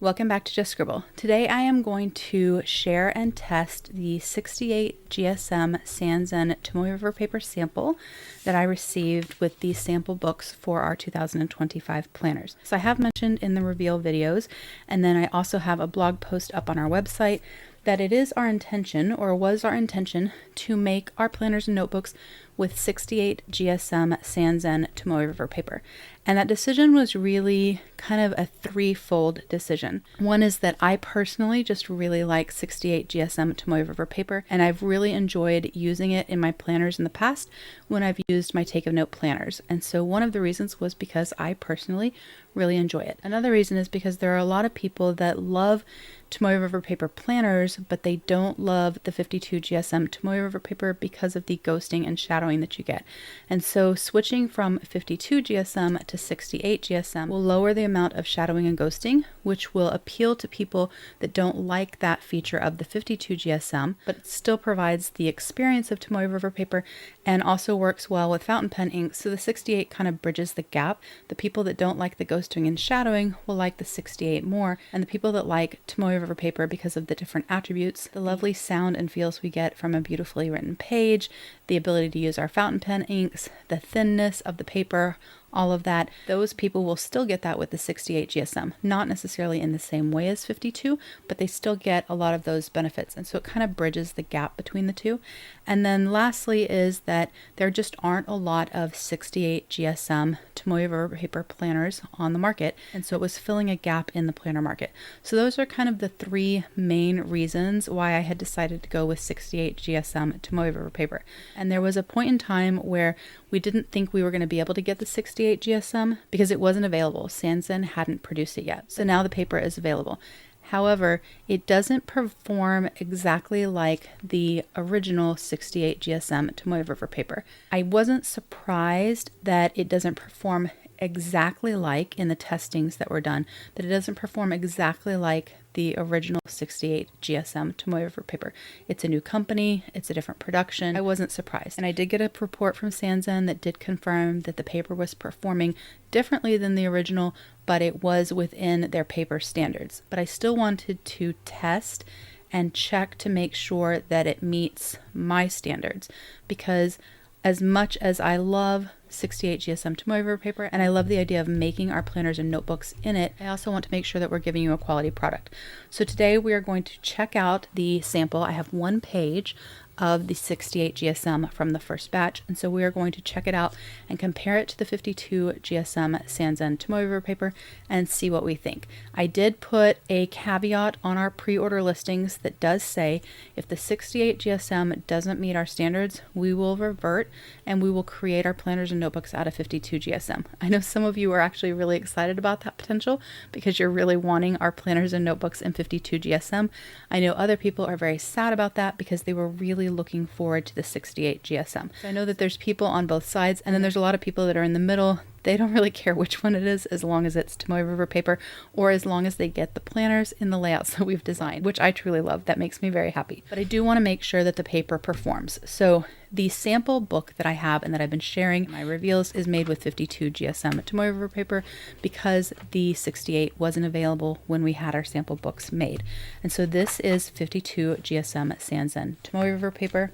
Welcome back to Just Scribble. Today I am going to share and test the 68 gsm Sanzen Tomoe River paper sample that I received with the sample books for our 2025 planners. So I have mentioned in the reveal videos, and then I also have a blog post up on our website, that it is our intention, or was our intention, to make our planners and notebooks with 68 gsm Sanzen Tomoe River paper. And that decision was really kind of a threefold decision. One is that I personally just really like 68 gsm Tomoe River paper, and I've really enjoyed using it in my planners in the past when I've used my Take a Note planners. And so one of the reasons was because I personally really enjoy it. Another reason is because there are a lot of people that love Tomoe River paper planners, but they don't love the 52 gsm Tomoe River paper because of the ghosting and shadowing that you get. And so switching from 52 gsm to 68 gsm will lower the amount of shadowing and ghosting, which will appeal to people that don't like that feature of the 52 gsm, but it still provides the experience of Tomoe River paper and also works well with fountain pen ink. So the 68 kind of bridges the gap. The people that don't like the ghosting and shadowing will like the 68 more, and the people that like Tomoe River paper because of the different attributes, the lovely sound and feels we get from a beautifully written page, the ability to use our fountain pen inks, the thinness of the paper, all of that, those people will still get that with the 68 gsm. Not necessarily in the same way as 52, but they still get a lot of those benefits. And so it kind of bridges the gap between the two. And then lastly is that there just aren't a lot of 68 gsm Tomoe River paper planners on the market. And so it was filling a gap in the planner market. So those are kind of the three main reasons why I had decided to go with 68 gsm Tomoe River paper. And there was a point in time where we didn't think we were going to be able to get the 68 gsm because it wasn't available. Sanzen hadn't produced it yet. So now the paper is available. However, it doesn't perform exactly like the original 68 gsm Tomoe River paper. I wasn't surprised that it doesn't perform exactly like in the testings that were done, that it doesn't perform exactly like the original 68 gsm Tomoe River paper. It's a new company, it's a different production. I wasn't surprised. And I did get a report from Sanzen that did confirm that the paper was performing differently than the original, but it was within their paper standards. But I still wanted to test and check to make sure that it meets my standards, because as much as I love 68 gsm Tomoe River paper, and I love the idea of making our planners and notebooks in it, I also want to make sure that we're giving you a quality product. So today we are going to check out the sample. I have one page of the 68 gsm from the first batch, and so we are going to check it out and compare it to the 52 gsm Sanzen Tomoe River paper and see what we think. I did put a caveat on our pre-order listings that does say if the 68 gsm doesn't meet our standards, we will revert and we will create our planners and notebooks out of 52 gsm. I know some of you are actually really excited about that potential because you're really wanting our planners and notebooks in 52 gsm. I know other people are very sad about that because they were really looking forward to the 68 gsm. So I know that there's people on both sides, and then there's a lot of people that are in the middle. They don't really care which one it is as long as it's Tomoe River paper, or as long as they get the planners in the layouts that we've designed, which I truly love. That makes me very happy. But I do want to make sure that the paper performs. So the sample book that I have and that I've been sharing in my reveals is made with 52 gsm Tomoe River paper because the 68 wasn't available when we had our sample books made. And so this is 52 gsm Sanzen Tomoe River paper.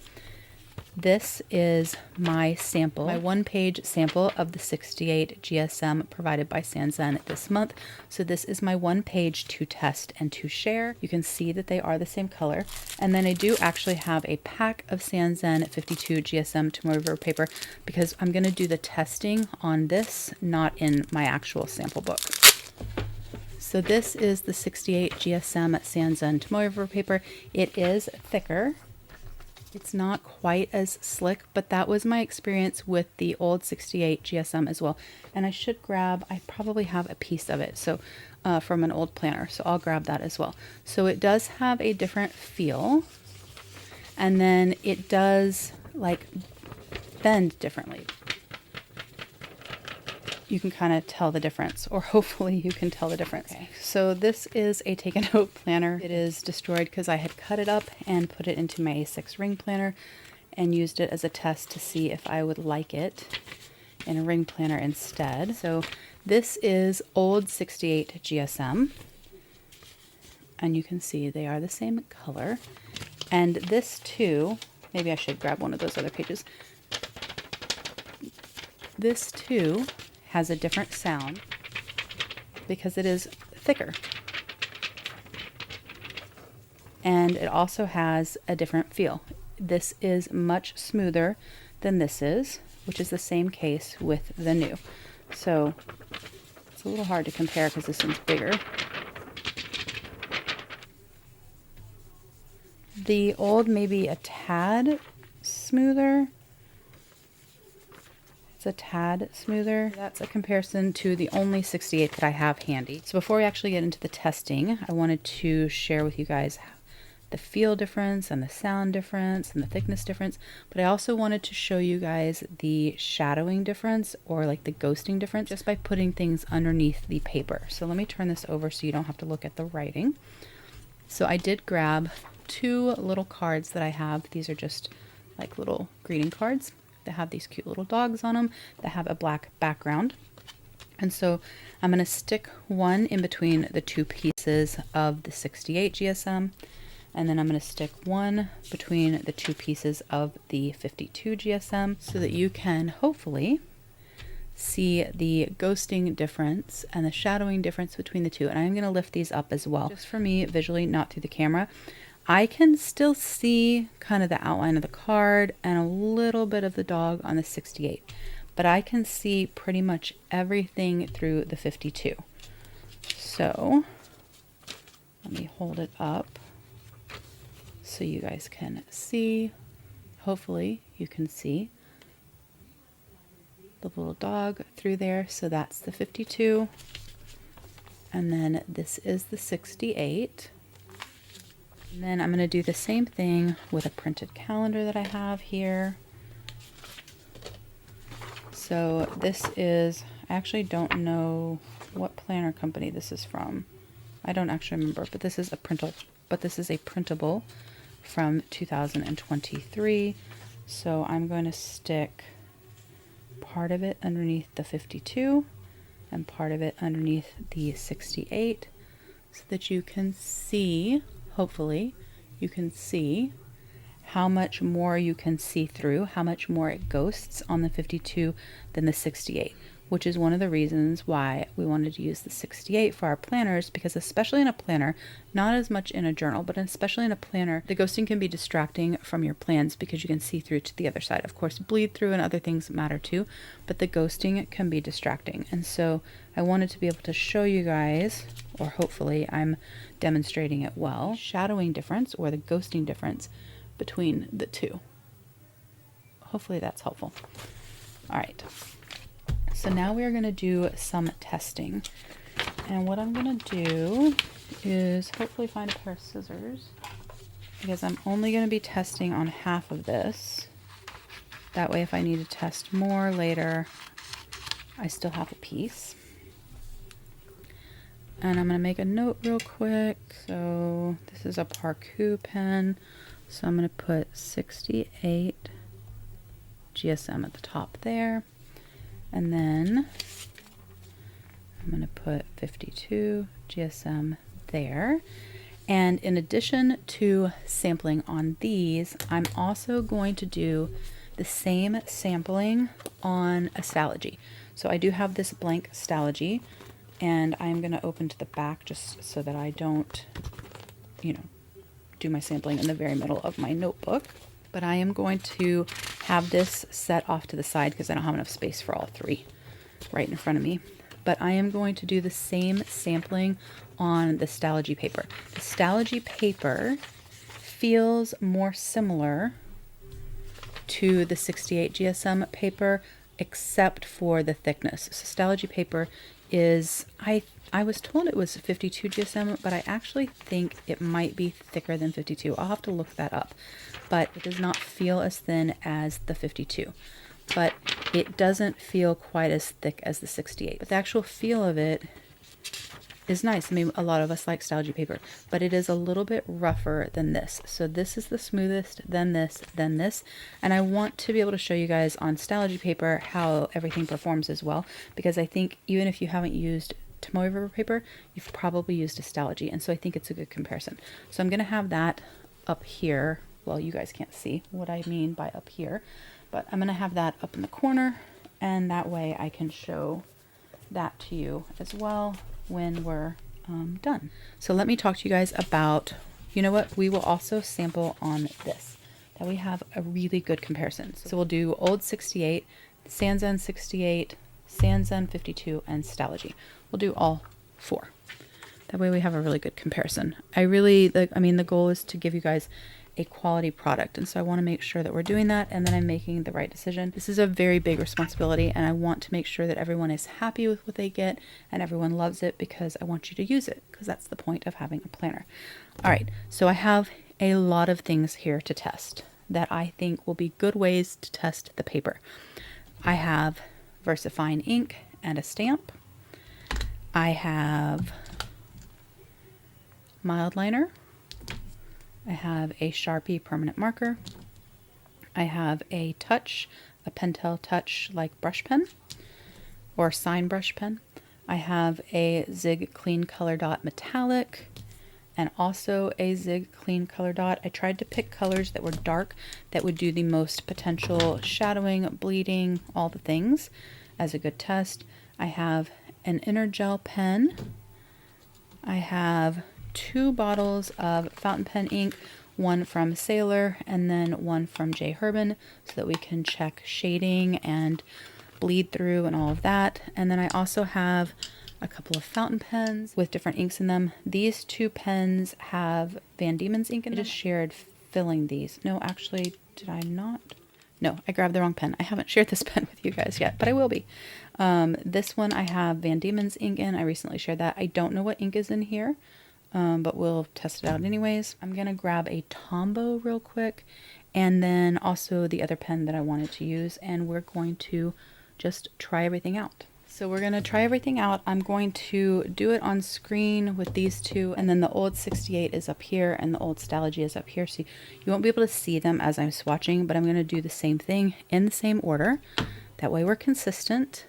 This is my sample, my one-page sample of the 68 gsm provided by Sanzen this month. So this is my one page to test and to share. You can see that they are the same color. And then I do actually have a pack of Sanzen 52 gsm Tomoe River paper because I'm going to do the testing on this, not in my actual sample book. So this is the 68 gsm Sanzen Tomoe River paper. It is thicker. It's not quite as slick, but that was my experience with the old 68 gsm as well. And I should grab, I probably have a piece of it, so from an old planner, so I'll grab that as well. So it does have a different feel, and then it does like bend differently. You can kind of tell the difference, or hopefully you can tell the difference. Okay, so this is a Take a Note planner. It is destroyed because I had cut it up and put it into my A6 ring planner and used it as a test to see if I would like it in a ring planner instead. So this is old 68 gsm. and you can see they are the same color. And this too, maybe I should grab one of those other pages. This too has a different sound because it is thicker. And it also has a different feel. This is much smoother than this is, which is the same case with the new. So it's a little hard to compare because this one's bigger. The old may be a tad smoother. It's a tad smoother. That's a comparison to the only 68 that I have handy. So before we actually get into the testing, I wanted to share with you guys the feel difference and the sound difference and the thickness difference, but I also wanted to show you guys the shadowing difference, or like the ghosting difference, just by putting things underneath the paper. So let me turn this over so you don't have to look at the writing. So I did grab two little cards that I have. These are just like little greeting cards that have these cute little dogs on them that have a black background. And so I'm going to stick one in between the two pieces of the 68 GSM, and then I'm going to stick one between the two pieces of the 52 GSM so that you can hopefully see the ghosting difference and the shadowing difference between the two. And I'm going to lift these up as well, just for me visually, not through the camera. I can still see kind of the outline of the card and a little bit of the dog on the 68, but I can see pretty much everything through the 52. So let me hold it up so you guys can see. Hopefully you can see the little dog through there. So that's the 52. And then this is the 68. And then I'm going to do the same thing with a printed calendar that I have here. So this is, I actually don't know what planner company this is from. I don't actually remember, but this is a printable from 2023. So I'm going to stick part of it underneath the 52 and part of it underneath the 68 so that you can see, hopefully you can see how much more you can see through, how much more it ghosts on the 52 than the 68, which is one of the reasons why we wanted to use the 68 for our planners, because especially in a planner, not as much in a journal, but especially in a planner, the ghosting can be distracting from your plans because you can see through to the other side. Of course, bleed through and other things matter too, but the ghosting can be distracting. And so I wanted to be able to show you guys, or hopefully I'm demonstrating it well, shadowing difference or the ghosting difference between the two. Hopefully that's helpful. All right. So now we are going to do some testing. And what I'm going to do is hopefully find a pair of scissors, because I'm only going to be testing on half of this. That way if I need to test more later, I still have a piece. And I'm going to make a note real quick. So this is a Parku pen. So I'm going to put 68 GSM at the top there. And then I'm going to put 52 GSM there. And in addition to sampling on these, I'm also going to do the same sampling on a Stalogy. So I do have this blank Stalogy, and I'm going to open to the back just so that I don't, do my sampling in the very middle of my notebook. But I am going to have this set off to the side because I don't have enough space for all three right in front of me. But I am going to do the same sampling on the Stalogy paper. The Stalogy paper feels more similar to the 68 GSM paper, except for the thickness. So Stalogy paper is, I was told it was 52 GSM, but I actually think it might be thicker than 52. I'll have to look that up. But it does not feel as thin as the 52. But it doesn't feel quite as thick as the 68. But the actual feel of it is nice. I mean, a lot of us like Stalogy paper, but it is a little bit rougher than this. So this is the smoothest, then this, then this. And I want to be able to show you guys on Stalogy paper how everything performs as well, because I think even if you haven't used Tomoe River paper, you've probably used a Stalogy, and so I think it's a good comparison. So I'm going to have that up here. Well, you guys can't see what I mean by up here, but I'm going to have that up in the corner, and that way I can show that to you as well when we're done. So let me talk to you guys about, you know what, we will also sample on this, that we have a really good comparison. So we'll do old 68, Sanzen 68, Sanzen 52, and Stalogy. We'll do all 4. That way we have a really good comparison. I mean, the goal is to give you guys a quality product, and so I want to make sure that we're doing that and that I'm making the right decision. This is a very big responsibility, and I want to make sure that everyone is happy with what they get and everyone loves it, because I want you to use it, because that's the point of having a planner. All right, so I have a lot of things here to test that I think will be good ways to test the paper. I have VersaFine ink and a stamp. I have mild liner. I have a Sharpie permanent marker. I have a Pentel Touch like brush pen or sign brush pen. I have a Zig Clean Color Dot metallic and also a Zig Clean Color Dot. I tried to pick colors that were dark, that would do the most potential shadowing, bleeding, all the things as a good test. I have an inner gel pen. I have 2 bottles of fountain pen ink, one from Sailor and then one from J. Herbin, so that we can check shading and bleed through and all of that. And then I also have a couple of fountain pens with different inks in them. These 2 pens have Van Diemen's ink in them. I just shared filling these. No, actually, did I not? No, I grabbed the wrong pen. I haven't shared this pen with you guys yet, but I will be. This one I have Van Diemen's ink in. I recently shared that. I don't know what ink is in here, but we'll test it out anyways. I'm going to grab a Tombow real quick, and then also the other pen that I wanted to use, and we're going to just try everything out. So we're going to try everything out. I'm going to do it on screen with these 2, and then the old 68 is up here and the old Stalogy is up here. So you won't be able to see them as I'm swatching, but I'm going to do the same thing in the same order. That way we're consistent.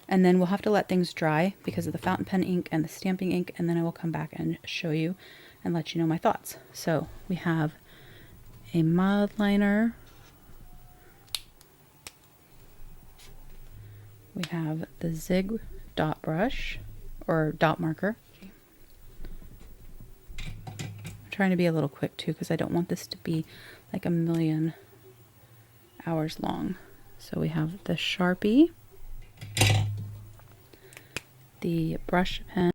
And then we'll have to let things dry because of the fountain pen ink and the stamping ink, and then I will come back and show you and let you know my thoughts. So we have a mild liner. We have the Zig dot brush or dot marker. I'm trying to be a little quick too, because I don't want this to be like a million hours long. So we have the Sharpie, the brush pen,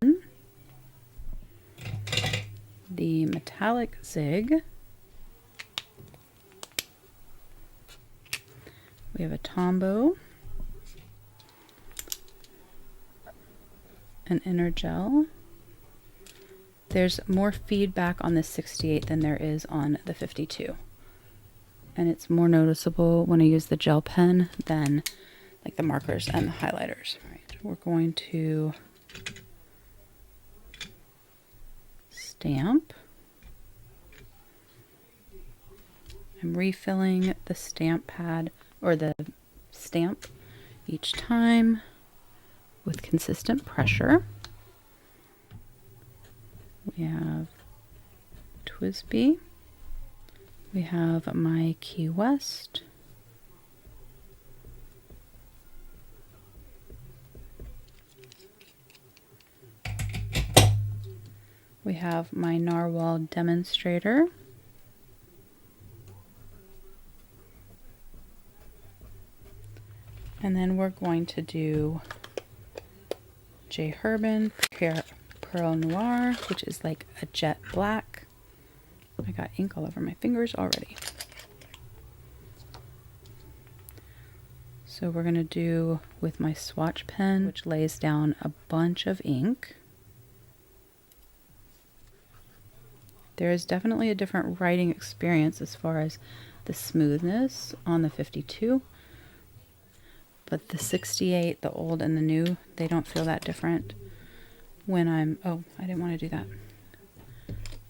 the metallic Zig, we have a Tombow, an inner gel. There's more feedback on the 68 than there is on the 52, and it's more noticeable when I use the gel pen than like the markers and the highlighters. All right, we're going to stamp. I'm refilling the stamp pad or the stamp each time with consistent pressure. We have Twisby. We have my Key West. We have my Narwhal Demonstrator. And then we're going to do J. Herbin Pearl Noir, which is like a jet black. I got ink all over my fingers already. So we're going to do with my swatch pen, which lays down a bunch of ink. There is definitely a different writing experience as far as the smoothness on the 52. But the 68, the old and the new, they don't feel that different when I'm, oh, I didn't want to do that,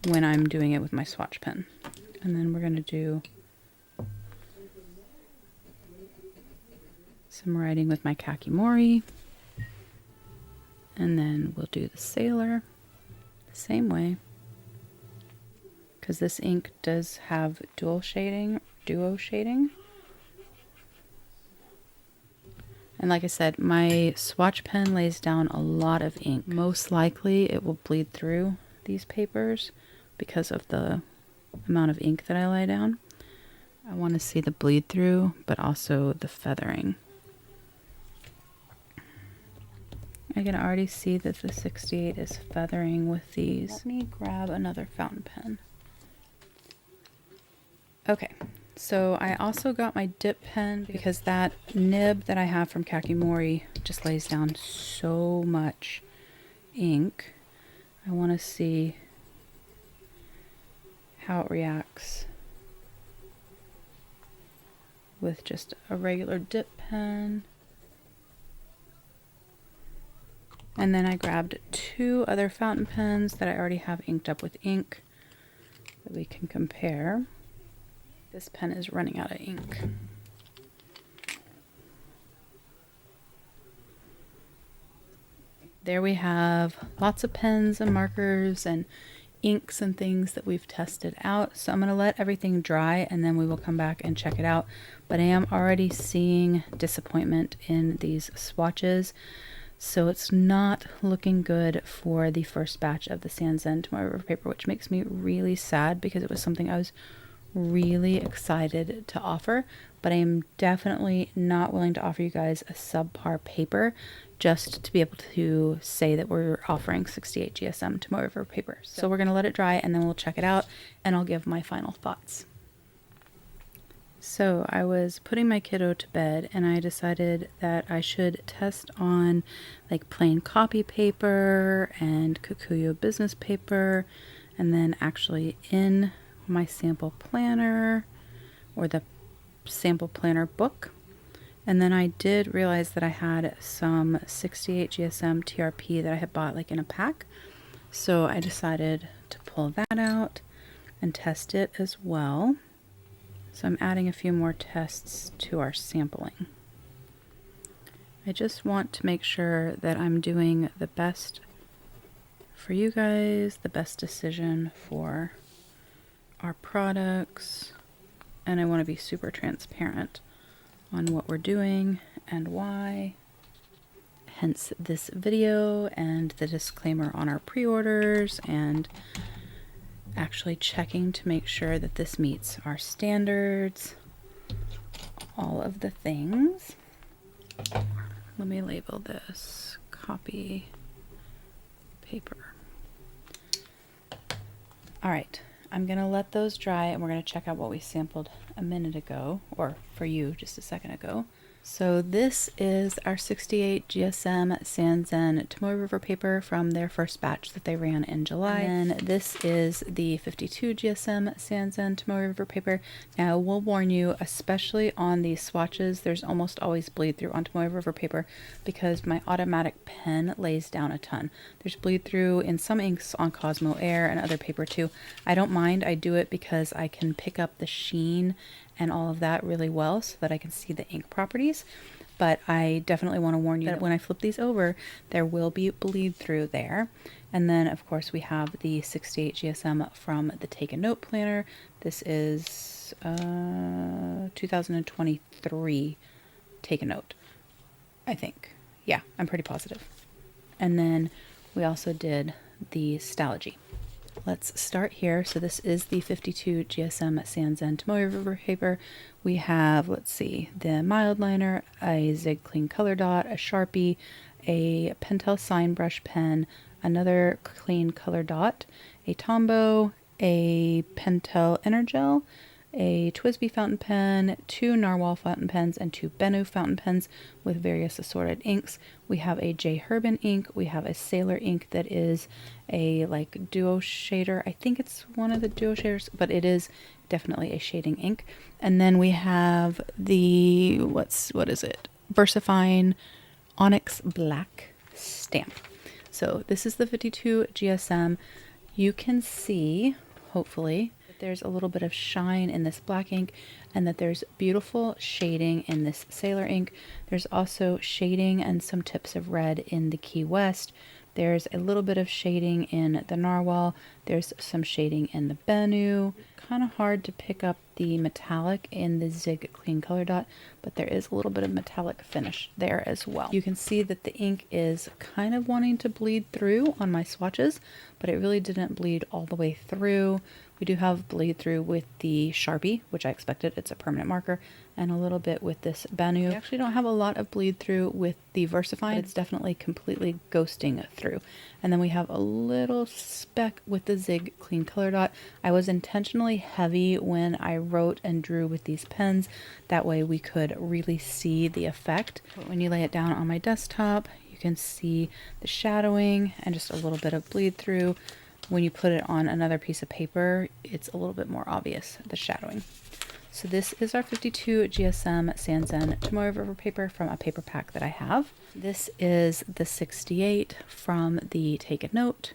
when I'm doing it with my swatch pen. And then we're going to do some writing with my Kakimori. And then we'll do the Sailor the same way, because this ink does have duo shading. And like I said, my swatch pen lays down a lot of ink. Most likely it will bleed through these papers because of the amount of ink that I lay down. I want to see the bleed through, but also the feathering. I can already see that the 68 is feathering with these. Let me grab another fountain pen. Okay, so I also got my dip pen because that nib that I have from Kakimori just lays down so much ink. I want to see how it reacts with just a regular dip pen. And then I grabbed 2 other fountain pens that I already have inked up with ink that we can compare. This pen is running out of ink. There we have lots of pens and markers and inks and things that we've tested out. So I'm going to let everything dry and then we will come back and check it out. But I am already seeing disappointment in these swatches. So it's not looking good for the first batch of the Sanzen Tomoe River paper, which makes me really sad because it was something I was really excited to offer, but I am definitely not willing to offer you guys a subpar paper just to be able to say that we're offering 68 GSM Tomoe River paper. So we're going to let it dry and then we'll check it out and I'll give my final thoughts. So I was putting my kiddo to bed and I decided that I should test on like plain copy paper and Kokuyo business paper, and then actually in my sample planner or the sample planner book. And then I did realize that I had some 68 gsm TRP that I had bought like in a pack. So I decided to pull that out and test it as well. So I'm adding a few more tests to our sampling. I just want to make sure that I'm doing the best for you guys, the best decision for our products, and I want to be super transparent on what we're doing and why. Hence this video and the disclaimer on our pre-orders and actually checking to make sure that this meets our standards, all of the things. Let me label this copy paper. All right, I'm gonna let those dry and we're gonna check out what we sampled a minute ago, or for you just a second ago. So this is our 68 GSM Sanzen Tomoe River paper from their first batch that they ran in July. And then this is the 52 GSM Sanzen Tomoe River paper. Now, we'll warn you, especially on these swatches, there's almost always bleed through on Tomoe River paper because my automatic pen lays down a ton. There's bleed through in some inks on Cosmo Air and other paper too. I don't mind. I do it because I can pick up the sheen and all of that really well so that I can see the ink properties. But I definitely want to warn you that when I flip these over, there will be bleed through there. And then of course we have the 68 GSM from the Take a Note planner. This is 2023 Take a Note, I think. Yeah, I'm pretty positive. And then we also did the Stalogy. Let's start here. So this is the 52 GSM Sanzen Tomoe River paper. We have, let's see, the mild liner, a Zig Clean color dot, a Sharpie, a Pentel sign brush pen, another clean color dot, a Tombow, a Pentel Energel, a Twisby fountain pen, 2 Narwhal fountain pens, and 2 Bennu fountain pens with various assorted inks. We have a J. Herbin ink. We have a Sailor ink that is a like duo shader. I think it's one of the duo shaders, but it is definitely a shading ink. And then we have the, what is it? VersaFine Onyx Black stamp. So this is the 52 GSM. You can see, hopefully, there's a little bit of shine in this black ink and that there's beautiful shading in this Sailor ink. There's also shading and some tips of red in the Key West. There's a little bit of shading in the Narwhal. There's some shading in the Bennu. Kind of hard to pick up the metallic in the Zig Clean Color Dot, but there is a little bit of metallic finish there as well. You can see that the ink is kind of wanting to bleed through on my swatches, but it really didn't bleed all the way through. We do have bleed through with the Sharpie, which I expected. It's a permanent marker, and a little bit with this Bennu. We actually don't have a lot of bleed through with the VersaFine. It's definitely completely ghosting through. And then we have a little speck with the Zig Clean Color Dot. I was intentionally heavy when I wrote and drew with these pens. That way we could really see the effect. But when you lay it down on my desktop, you can see the shadowing and just a little bit of bleed through. When you put it on another piece of paper, it's a little bit more obvious, the shadowing. So this is our 52 GSM Sanzen Tomoe River paper from a paper pack that I have. This is the 68 from the Take a Note.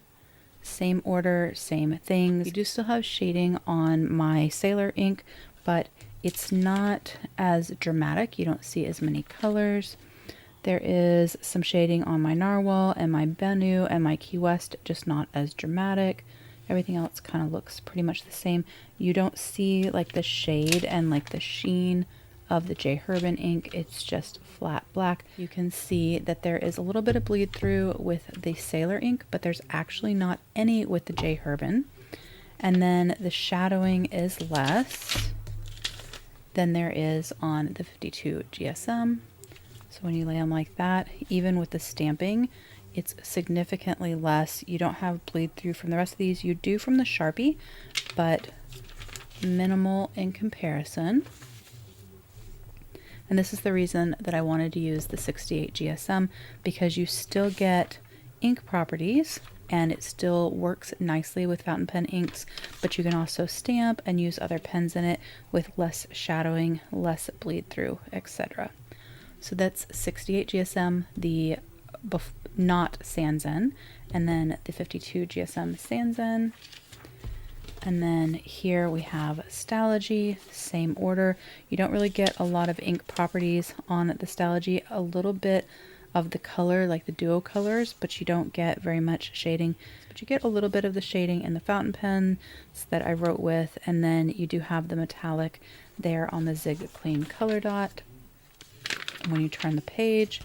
Same order, same things. You do still have shading on my Sailor ink, but it's not as dramatic. You don't see as many colors. There is some shading on my Narwhal and my Bennu and my Key West, just not as dramatic. Everything else kind of looks pretty much the same. You don't see like the shade and like the sheen of the J. Herbin ink. It's just flat black. You can see that there is a little bit of bleed through with the Sailor ink, but there's actually not any with the J. Herbin. And then the shadowing is less than there is on the 52 GSM. So when you lay them like that, even with the stamping, it's significantly less. You don't have bleed through from the rest of these. You do from the Sharpie, but minimal in comparison. And this is the reason that I wanted to use the 68 GSM, because you still get ink properties and it still works nicely with fountain pen inks, but you can also stamp and use other pens in it with less shadowing, less bleed through, etc. So that's 68 GSM, the not Sanzen, and then the 52 GSM Sanzen. And then here we have Stalogy, same order. You don't really get a lot of ink properties on the Stalogy, a little bit of the color, like the duo colors, but you don't get very much shading. But you get a little bit of the shading in the fountain pens that I wrote with, and then you do have the metallic there on the Zig Clean Color Dot. When you turn the page,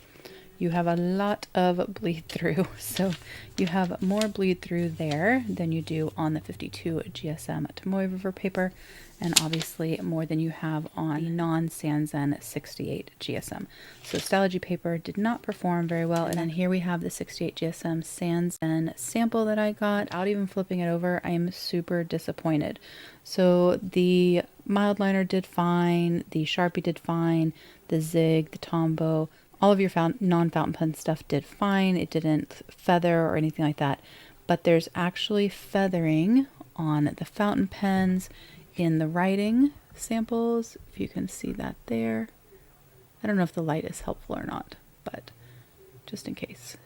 you have a lot of bleed through. So you have more bleed through there than you do on the 52 GSM Tomoe River paper, and obviously more than you have on the non-Sanzen 68 GSM. So Stalogy paper did not perform very well. And then here we have the 68 GSM Sanzen sample that I got. Without even flipping it over, I am super disappointed. So the mild liner did fine, the Sharpie did fine, the Zig, the Tombow, all of your non-fountain pen stuff did fine. It didn't feather or anything like that. But there's actually feathering on the fountain pens in the writing samples, if you can see that there. I don't know if the light is helpful or not, but just in case.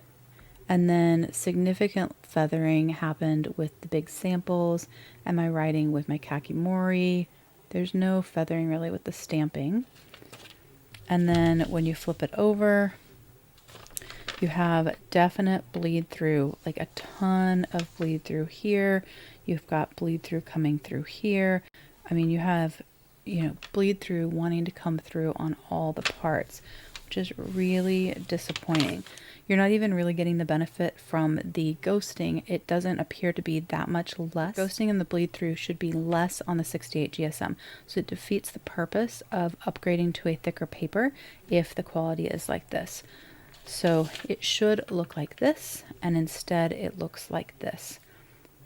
And then significant feathering happened with the big samples and my writing with my Kakimori. There's no feathering really with the stamping. And then when you flip it over, you have definite bleed through, like a ton of bleed through here. You've got bleed through coming through here. I mean, you have, bleed through wanting to come through on all the parts, which is really disappointing. You're not even really getting the benefit from the ghosting. It doesn't appear to be that much less. Ghosting and the bleed through should be less on the 68 GSM. So it defeats the purpose of upgrading to a thicker paper if the quality is like this. So it should look like this, and instead it looks like this.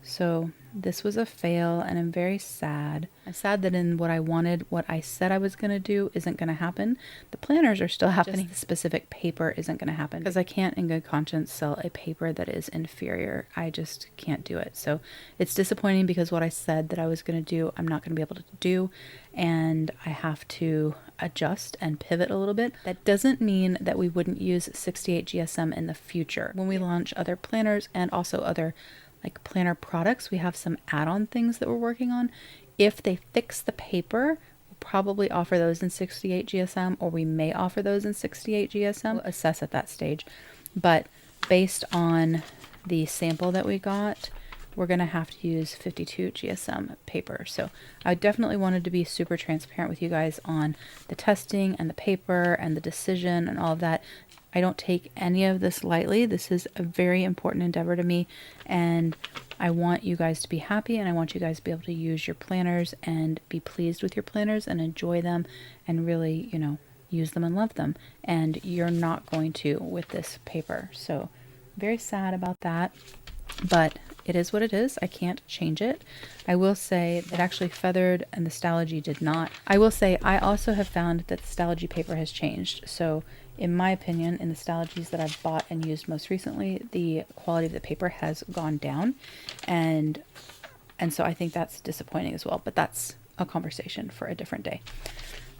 So this was a fail, and I'm very sad. I'm sad that in what I wanted, what I said I was going to do isn't going to happen. The planners are still happening. Just the specific paper isn't going to happen because I can't in good conscience sell a paper that is inferior. I just can't do it. So it's disappointing because what I said that I was going to do, I'm not going to be able to do, and I have to adjust and pivot a little bit. That doesn't mean that we wouldn't use 68 GSM in the future when we launch other planners and also other like planner products. We have some add-on things that we're working on. If they fix the paper, we'll probably offer those in 68 GSM, or we may offer those in 68 GSM. We'll assess at that stage. But based on the sample that we got, we're going to have to use 52 GSM paper. So I definitely wanted to be super transparent with you guys on the testing and the paper and the decision and all of that. I don't take any of this lightly. This is a very important endeavor to me, and I want you guys to be happy, and I want you guys to be able to use your planners and be pleased with your planners and enjoy them and really, you know, use them and love them. And you're not going to with this paper. So very sad about that, but it is what it is. I can't change it. I will say it actually feathered and the Stalogy did not. I will say I also have found that the Stalogy paper has changed. So in my opinion, in the Stalogies that I've bought and used most recently, the quality of the paper has gone down. And so I think that's disappointing as well, but that's a conversation for a different day.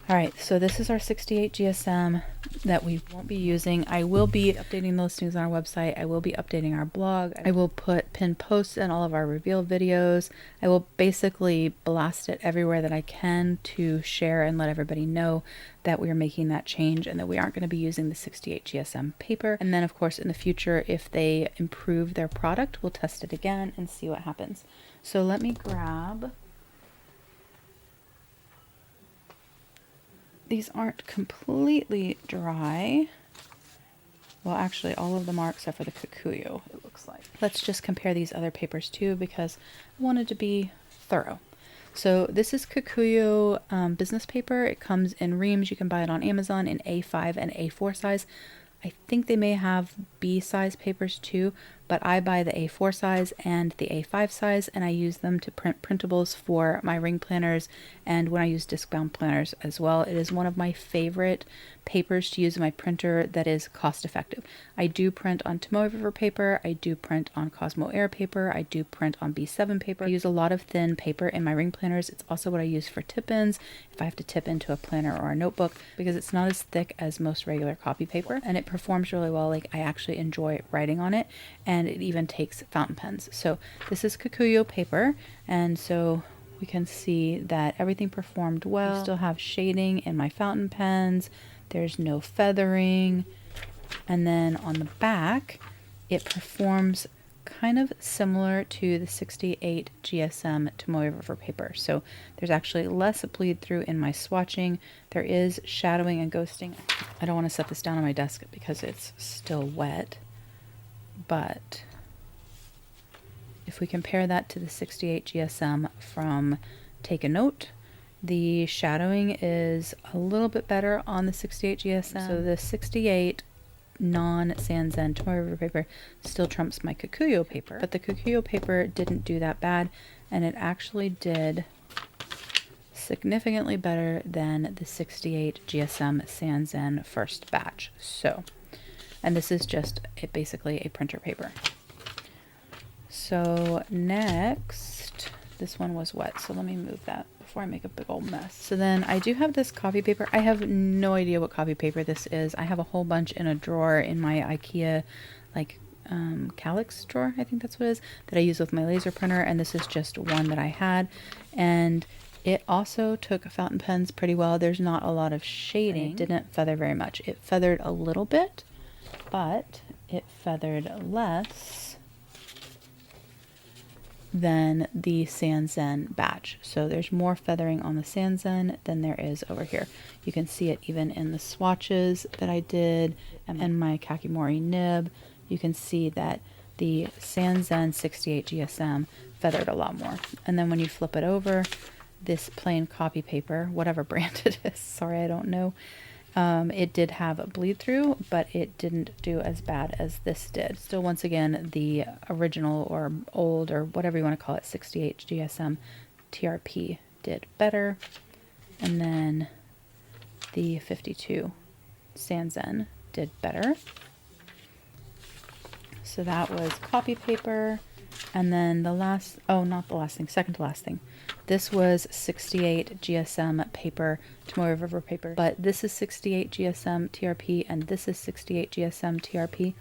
All right, so this is our 68 GSM that we won't be using. I will be updating the listings on our website. I will be updating our blog. I will put pinned posts in all of our reveal videos. I will basically blast it everywhere that I can to share and let everybody know that we are making that change and that we aren't going to be using the 68 GSM paper. And then, of course, in the future, if they improve their product, we'll test it again and see what happens. So let me grab... These aren't completely dry. Well, actually, all of them are except for the Kokuyo, it looks like. Let's just compare these other papers too, because I wanted to be thorough. So this is Kokuyo business paper. It comes in reams. You can buy it on Amazon in A5 and A4 size. I think they may have B size papers too, but I buy the A4 size and the A5 size, and I use them to print printables for my ring planners and when I use disc bound planners as well. It is one of my favorite papers to use in my printer that is cost effective. I do print on Tomoe River paper, I do print on Cosmo Air paper, I do print on B7 paper. I use a lot of thin paper in my ring planners. It's also what I use for tip-ins if I have to tip into a planner or a notebook, because it's not as thick as most regular copy paper and it performs really well. Like, I actually enjoy writing on it, and it even takes fountain pens. So this is Kokuyo paper, and so we can see that everything performed well. I still have shading in my fountain pens. There's no feathering. And then on the back, it performs kind of similar to the 68 GSM Tomoe River paper. So there's actually less bleed through in my swatching. There is shadowing and ghosting. I don't want to set this down on my desk because it's still wet, but if we compare that to the 68 GSM from Take a Note, the shadowing is a little bit better on the 68 GSM. So the 68 non-Sanzen Tomoe River paper still trumps my Kokuyo paper, but the Kokuyo paper didn't do that bad, and it actually did significantly better than the 68 GSM Sanzen first batch. So, and this is just basically a printer paper. So next, this one was wet, so let me move that before I make a big old mess. So then I do have this copy paper. I have no idea what copy paper this is. I have a whole bunch in a drawer in my IKEA, like calyx drawer, I think that's what it is, that I use with my laser printer, and this is just one that I had. And it also took fountain pens pretty well. There's not a lot of shading. It didn't feather very much. It feathered a little bit, but it feathered less than the Sanzen batch. So there's more feathering on the Sanzen than there is over here. You can see it even in the swatches that I did and my Kakimori nib. You can see that the Sanzen 68 GSM feathered a lot more. And then when you flip it over, this plain copy paper, whatever brand it is, sorry, I don't know, it did have a bleed through, but it didn't do as bad as this did. Still, once again, the original or old or whatever you want to call it, 68 GSM TRP did better. And then the 52 Sanzen did better. So that was copy paper. And then the last, oh, not the last thing, second to last thing. This was 68 GSM paper, Tomoe River paper, but this is 68 GSM TRP and this is 68 GSM TRP.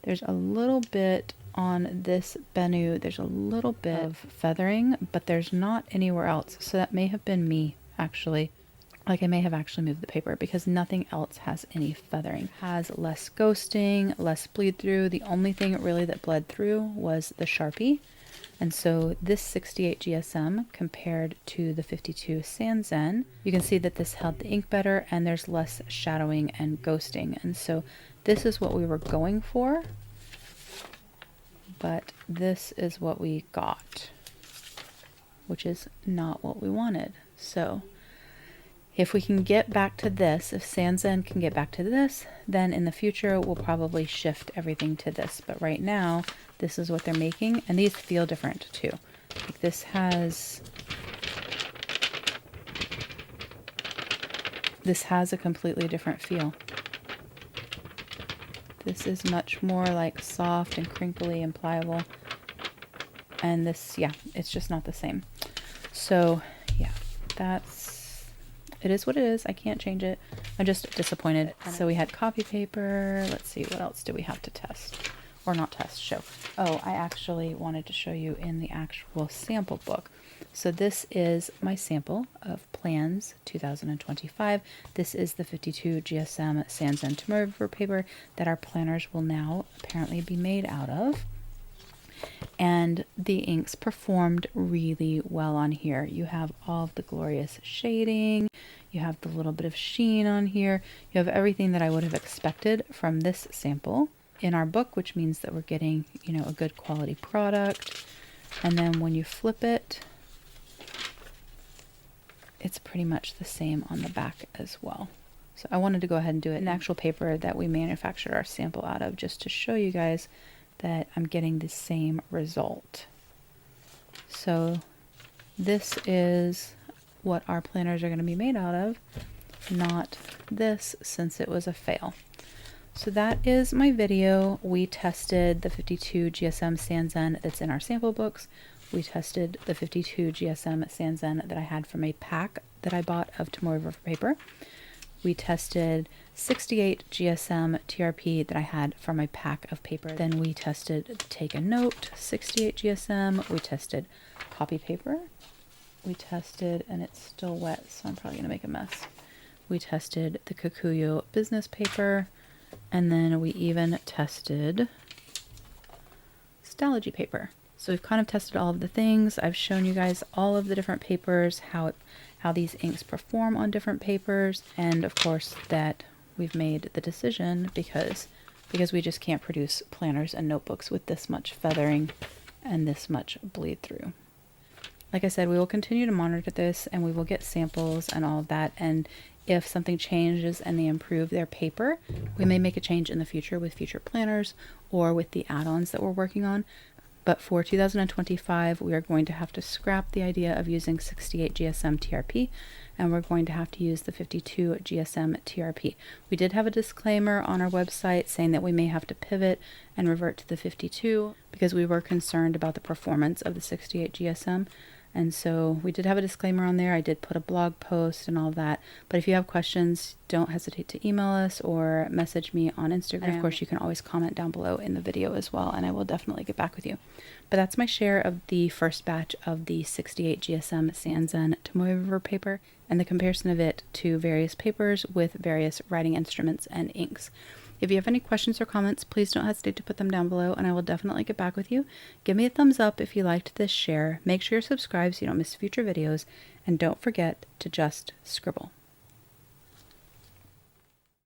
There's a little bit on this Bennu, there's a little bit of feathering, but there's not anywhere else. So that may have been me, actually. Like I may have actually moved the paper because nothing else has any feathering. It has less ghosting, less bleed through. The only thing really that bled through was the Sharpie. And so this 68 GSM compared to the 52 Sanzen, you can see that this held the ink better and there's less shadowing and ghosting. And so this is what we were going for, but this is what we got, which is not what we wanted. So if we can get back to this, if Sanzen can get back to this, then in the future we'll probably shift everything to this. But right now, this is what they're making, and these feel different too. Like this has a completely different feel. This is much more like soft and crinkly and pliable. And this, yeah, it's just not the same. So yeah, it is what it is. I can't change it. I'm just disappointed. So we had copy paper. Let's see, what else do we have to test? Or not test, show. Oh, I actually wanted to show you in the actual sample book. So this is my sample of Plans 2025. This is the 52 GSM Sanzen Tomoe River paper that our planners will now apparently be made out of. And the inks performed really well on here. You have all of the glorious shading, you have the little bit of sheen on here, you have everything that I would have expected from this sample in our book, which means that we're getting, you know, a good quality product. And then when you flip it, it's pretty much the same on the back as well. So I wanted to go ahead and do it in actual paper that we manufactured our sample out of, just to show you guys that I'm getting the same result. So this is what our planners are going to be made out of, not this, since it was a fail. So that is my video. We tested the 52 GSM Sanzen that's in our sample books. We tested the 52 GSM Sanzen that I had from a pack that I bought of Tomoe River paper. We tested 68 GSM TRP that I had from my pack of paper. Then we tested Take a Note 68 GSM. We tested copy paper. We tested, and it's still wet, so I'm probably going to make a mess. We tested the Kokuyo business paper. And then we even tested Stalogy paper. So we've kind of tested all of the things. I've shown you guys all of the different papers, how these inks perform on different papers, and of course that we've made the decision because we just can't produce planners and notebooks with this much feathering and this much bleed through. Like I said, we will continue to monitor this and we will get samples and all of that, and if something changes and they improve their paper, we may make a change in the future with future planners or with the add-ons that we're working on. But for 2025, we are going to have to scrap the idea of using 68 GSM TRP, and we're going to have to use the 52 GSM TRP. We did have a disclaimer on our website saying that we may have to pivot and revert to the 52 because we were concerned about the performance of the 68 GSM. And so we did have a disclaimer on there. I did put a blog post and all of that. But if you have questions, don't hesitate to email us or message me on Instagram. And of course, you can always comment down below in the video as well, and I will definitely get back with you. But that's my share of the first batch of the 68 GSM Sanzen Tomoe River paper and the comparison of it to various papers with various writing instruments and inks. If you have any questions or comments, please don't hesitate to put them down below, and I will definitely get back with you. Give me a thumbs up if you liked this share. Make sure you're subscribed so you don't miss future videos, and don't forget to just scribble.